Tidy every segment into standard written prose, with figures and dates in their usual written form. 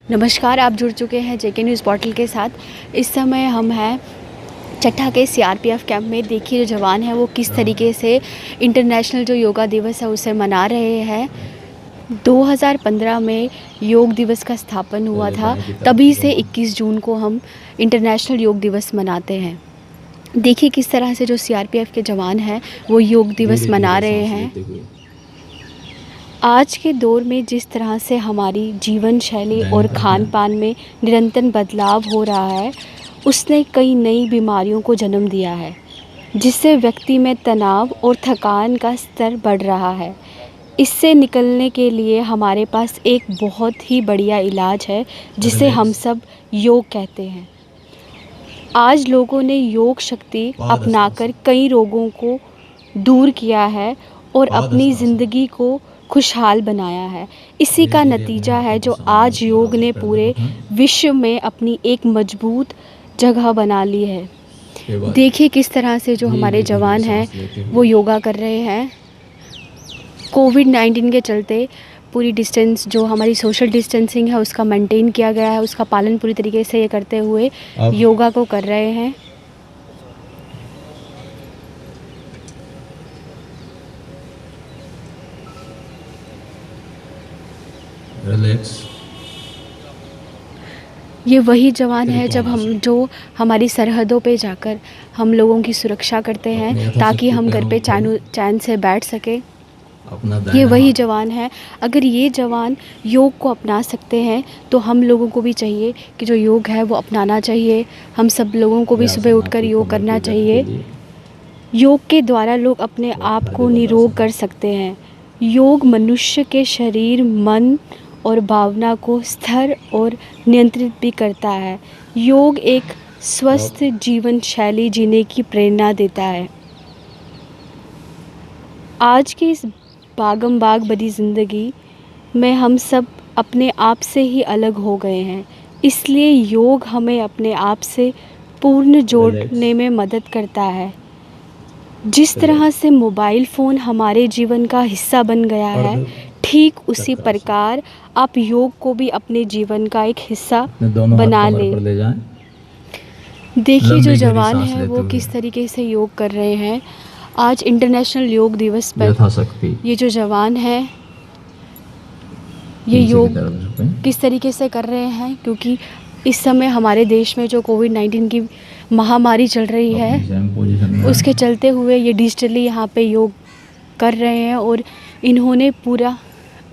नमस्कार, आप जुड़ चुके हैं जेके न्यूज़ पोर्टल के साथ। इस समय हम हैं चट्टा के सीआरपीएफ कैंप में। देखिए जो जवान हैं वो किस तरीके से इंटरनेशनल जो योगा दिवस है उसे मना रहे हैं। 2015 में योग दिवस का स्थापन हुआ था, तभी से 21 जून को हम इंटरनेशनल योग दिवस मनाते हैं। देखिए किस तरह से जो सीआरपीएफ के जवान हैं वो योग दिवस मना रहे हैं। आज के दौर में जिस तरह से हमारी जीवन शैली और खान पान में निरंतर बदलाव हो रहा है, उसने कई नई बीमारियों को जन्म दिया है, जिससे व्यक्ति में तनाव और थकान का स्तर बढ़ रहा है। इससे निकलने के लिए हमारे पास एक बहुत ही बढ़िया इलाज है, जिसे हम सब योग कहते हैं। आज लोगों ने योग शक्ति अपनाकर कई रोगों को दूर किया है और अपनी ज़िंदगी को खुशहाल बनाया है। इसी का नतीजा है जो आज योग ने पूरे विश्व में अपनी एक मजबूत जगह बना ली है। देखिए किस तरह से जो हमारे जवान हैं वो योगा कर रहे हैं। कोविड-19 के चलते पूरी डिस्टेंस जो हमारी सोशल डिस्टेंसिंग है उसका मेंटेन किया गया है, उसका पालन पूरी तरीके से ये करते हुए योगा को कर रहे हैं। रिलैक्स। ये वही जवान है जब जो हमारी सरहदों पे जाकर हम लोगों की सुरक्षा करते हैं ताकि हम घर पे चैन से बैठ सके। ये वही जवान है। अगर ये जवान योग को अपना सकते हैं तो हम लोगों को भी चाहिए कि जो योग है वो अपनाना चाहिए। हम सब लोगों को भी सुबह उठकर योग करना चाहिए। योग के द्वारा लोग अपने आप को निरोग कर सकते हैं। योग मनुष्य के शरीर, मन और भावना को स्थिर और नियंत्रित भी करता है। योग एक स्वस्थ जीवन शैली जीने की प्रेरणा देता है। आज की इस भागम भाग भरी ज़िंदगी में हम सब अपने आप से ही अलग हो गए हैं, इसलिए योग हमें अपने आप से पूर्ण जोड़ने में मदद करता है। जिस तरह से मोबाइल फ़ोन हमारे जीवन का हिस्सा बन गया है, ठीक उसी प्रकार आप योग को भी अपने जीवन का एक हिस्सा बना लें। देखिए जो जवान हैं वो किस तरीके से योग कर रहे हैं। आज इंटरनेशनल योग दिवस पर ये जो जवान हैं ये योग किस तरीके से कर रहे हैं, क्योंकि इस समय हमारे देश में जो कोविड-19 की महामारी चल रही है उसके चलते हुए ये डिजिटली यहाँ पे योग कर रहे हैं और इन्होंने पूरा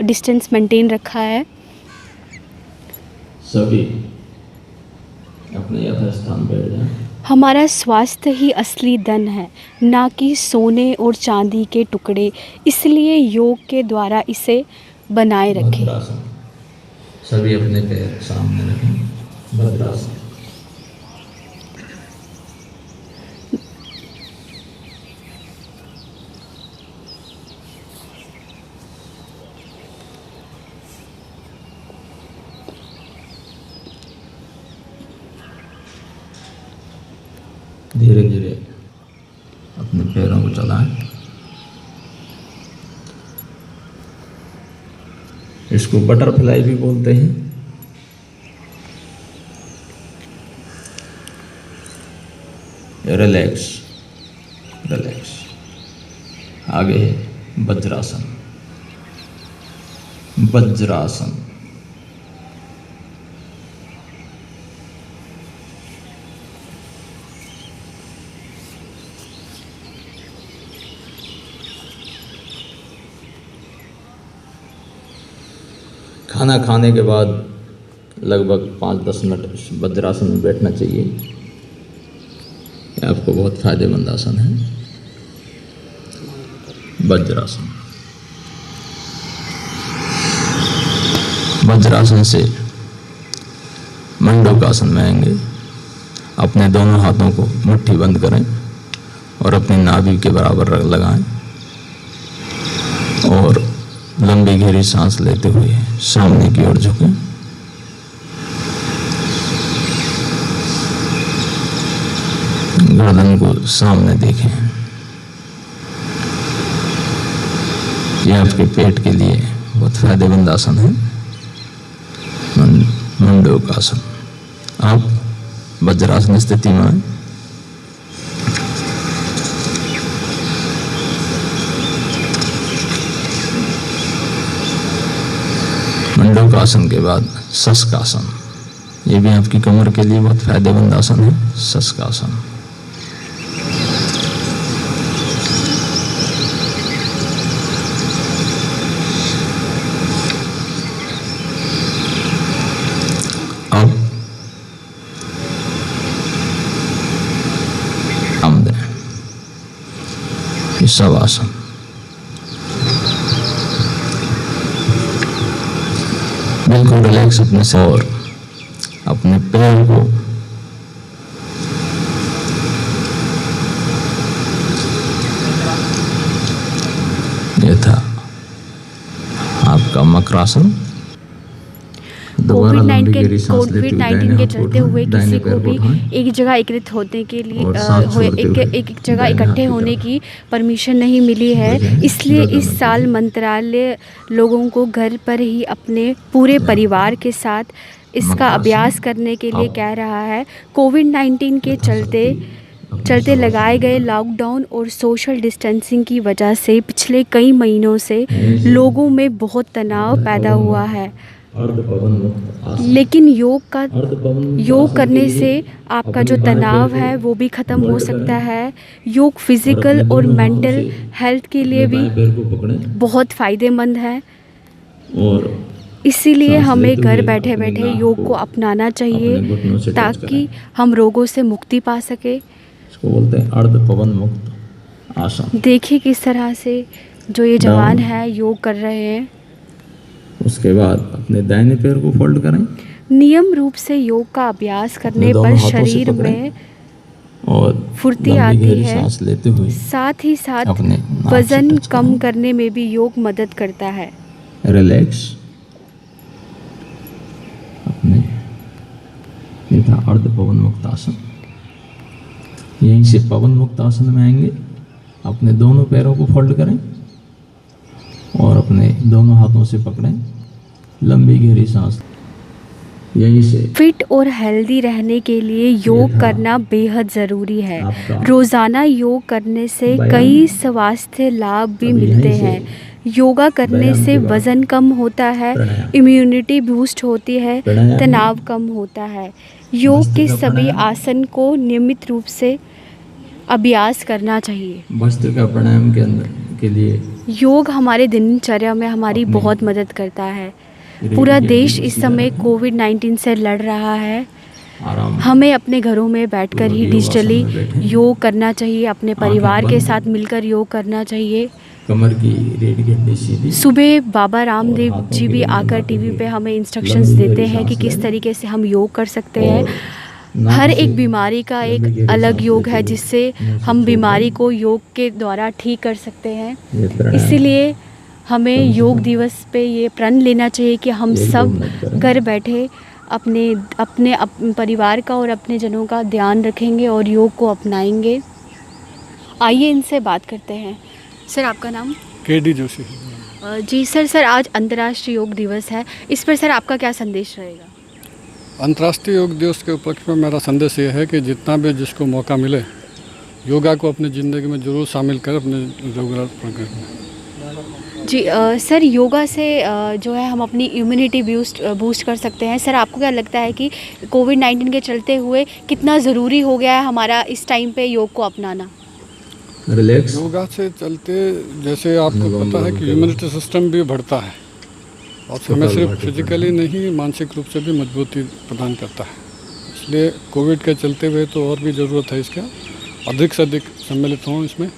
डिस्टेंस मेंटेन रखा है। सभी अपने यथास्थान पर जाएं। हमारा स्वास्थ्य ही असली धन है, ना कि सोने और चांदी के टुकड़े। इसलिए योग के द्वारा इसे बनाए रखें। सभी अपने पैर सामने रखें। भद्रासन। धीरे धीरे अपने पैरों को चलाएं। इसको बटरफ्लाई भी बोलते हैं। Relax relax. आगे है वज्रासन। वज्रासन। खाना खाने के बाद लगभग 5-10 मिनट वज्रासन में बैठना चाहिए। यह आपको बहुत फायदेमंद आसन है। वज्रासन। वज्रासन से मंडूकासन में आएंगे। अपने दोनों हाथों को मुट्ठी बंद करें और अपनी नाभि के बराबर लगाएं और लंबी गहरी सांस लेते हुए सामने की ओर झुकें। गर्दन को सामने देखें। यह आपके पेट के लिए बहुत फायदेमंद आसन है। मंडूकासन। आप वज्रासन स्थिति में आए। मंडूकासन के बाद शशकासन। ये भी आपकी कमर के लिए बहुत फायदेमंद आसन है, शशकासन। अब शवासन। बिल्कुल रिलैक्स अपने से और अपने पैर को ये था आपका मकरासन। कोविड-19 के चलते हुए किसी को भी एक जगह एकत्रित होने के लिए एक जगह इकट्ठे होने की परमिशन नहीं मिली है। इसलिए इस साल मंत्रालय लोगों को घर पर ही अपने पूरे परिवार के साथ इसका अभ्यास करने के लिए कह रहा है। कोविड-19 के चलते लगाए गए लॉकडाउन और सोशल डिस्टेंसिंग की वजह से पिछले कई महीनों से लोगों में बहुत तनाव पैदा हुआ है। लेकिन योग करने से आपका जो तनाव है वो भी ख़त्म हो सकता है। योग फिज़िकल और मेंटल हेल्थ के लिए भी बहुत फ़ायदेमंद है। इसीलिए हमें घर बैठे बैठे योग को अपनाना चाहिए ताकि हम रोगों से मुक्ति पा सके। इसको बोलते हैं अर्ध पवन मुक्त आसन। देखिए किस तरह से जो ये जवान है योग कर रहे हैं। उसके बाद अपने दाहिने पैर को फोल्ड करें। नियम रूप से योग का अभ्यास करने पर शरीर में और फुर्ती आती है। सांस लेते हुए साथ ही साथ वजन कम करने में भी योग मदद करता है। रिलैक्स अपने ये था अर्ध पवन मुक्त आसन। यहीं से पवन मुक्त आसन में आएंगे। अपने दोनों पैरों को फोल्ड करें और अपने दोनों हाथों से पकड़ें। लंबी गहरी सांस यहीं से। फिट और हेल्दी रहने के लिए योग करना बेहद ज़रूरी है। रोज़ाना योग करने से कई स्वास्थ्य लाभ भी मिलते हैं। योगा करने से वज़न कम होता है, इम्यूनिटी बूस्ट होती है, तनाव कम होता है। योग के सभी आसन को नियमित रूप से अभ्यास करना चाहिए। भस्त्रिका प्राणायाम के अंदर के लिए योग हमारे दिनचर्या में हमारी बहुत मदद करता है। पूरा देश इस समय कोविड-19 से लड़ रहा है। हमें अपने घरों में बैठकर ही डिजिटली योग करना चाहिए। अपने परिवार के साथ मिलकर योग करना चाहिए। कमर की रीढ़ की हड्डी सीधी। सुबह बाबा रामदेव जी भी आकर टीवी पे हमें इंस्ट्रक्शंस देते हैं कि किस तरीके से हम योग कर सकते हैं। हर एक बीमारी का एक अलग योग है जिससे हम बीमारी को योग के द्वारा ठीक कर सकते हैं। इसीलिए हमें योग दिवस पे ये प्रण लेना चाहिए कि हम सब घर बैठे अपने परिवार का और अपने जनों का ध्यान रखेंगे और योग को अपनाएंगे। आइए इनसे बात करते हैं। सर आपका नाम? KD जोशी। जी सर आज अंतर्राष्ट्रीय योग दिवस है। इस पर सर आपका क्या संदेश रहेगा? अंतर्राष्ट्रीय योग दिवस के उपलक्ष्य में मेरा संदेश ये है कि जितना भी जिसको मौका मिले योगा को अपनी ज़िंदगी में ज़रूर शामिल कर अपने रोजगार करें। जी सर योगा से जो है हम अपनी इम्यूनिटी बूस्ट कर सकते हैं। सर आपको क्या लगता है कि कोविड-19 के चलते हुए कितना ज़रूरी हो गया है हमारा इस टाइम पे योग को अपनाना? रिलैक्स योगा से चलते जैसे आपको पता है कि इम्यूनिटी सिस्टम भी बढ़ता है और हमें सिर्फ फिजिकली नहीं मानसिक रूप से भी मजबूती प्रदान करता है। इसलिए कोविड के चलते हुए तो और भी ज़रूरत है इसका अधिक से अधिक सम्मिलित हों इसमें।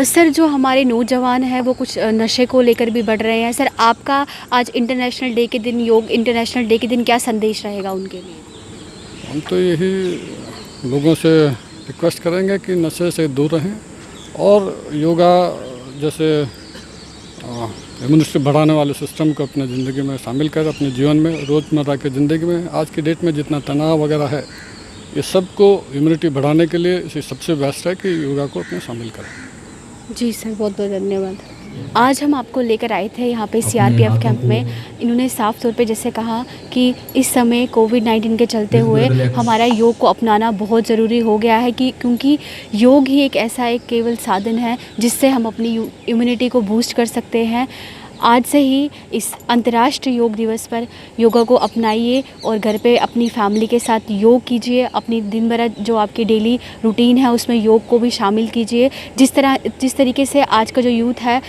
सर जो हमारे नौजवान हैं वो कुछ नशे को लेकर भी बढ़ रहे हैं। सर आपका आज इंटरनेशनल डे के दिन योग इंटरनेशनल डे के दिन क्या संदेश रहेगा उनके लिए? हम तो यही लोगों से रिक्वेस्ट करेंगे कि नशे से दूर रहें और योगा जैसे इम्यूनिटी बढ़ाने वाले सिस्टम को अपने ज़िंदगी में शामिल कर अपने जीवन में रोज़मर्रा की ज़िंदगी में आज की डेट में जितना तनाव वगैरह है ये सब को इम्यूनिटी बढ़ाने के लिए इसे सबसे बेस्ट है कि योगा को अपने शामिल करें। जी सर बहुत बहुत धन्यवाद। आज हम आपको लेकर आए थे यहाँ पे सीआरपीएफ कैंप में। इन्होंने साफ तौर पे जैसे कहा कि इस समय कोविड-19 के चलते हुए हमारा योग को अपनाना बहुत ज़रूरी हो गया है कि क्योंकि योग ही एक ऐसा एक केवल साधन है जिससे हम अपनी इम्यूनिटी को बूस्ट कर सकते हैं। आज से ही इस अंतर्राष्ट्रीय योग दिवस पर योगा को अपनाइए और घर पे अपनी फैमिली के साथ योग कीजिए। अपनी दिन भर जो आपकी डेली रूटीन है उसमें योग को भी शामिल कीजिए। जिस तरीके से आज का जो यूथ है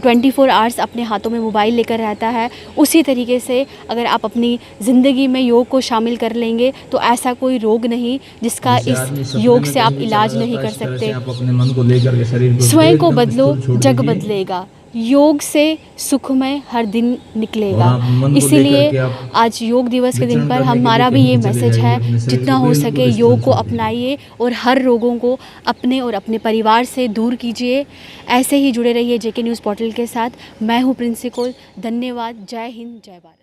24 आवर्स अपने हाथों में मोबाइल लेकर रहता है, उसी तरीके से अगर आप अपनी ज़िंदगी में योग को शामिल कर लेंगे तो ऐसा कोई रोग नहीं जिसका इस योग से आप इलाज नहीं कर सकते। अपने मन को लेकर के शरीर को स्वयं को बदलो, जग बदलेगा। योग से सुखमय हर दिन निकलेगा। इसीलिए आज योग दिवस के दिन पर हमारा भी ये मैसेज है, जितना हो सके योग को अपनाइए और हर रोगों को अपने और अपने परिवार से दूर कीजिए। ऐसे ही जुड़े रहिए जेके न्यूज़ पोर्टल के साथ। मैं हूँ प्रिंसिपल। धन्यवाद। जय हिंद, जय भारत।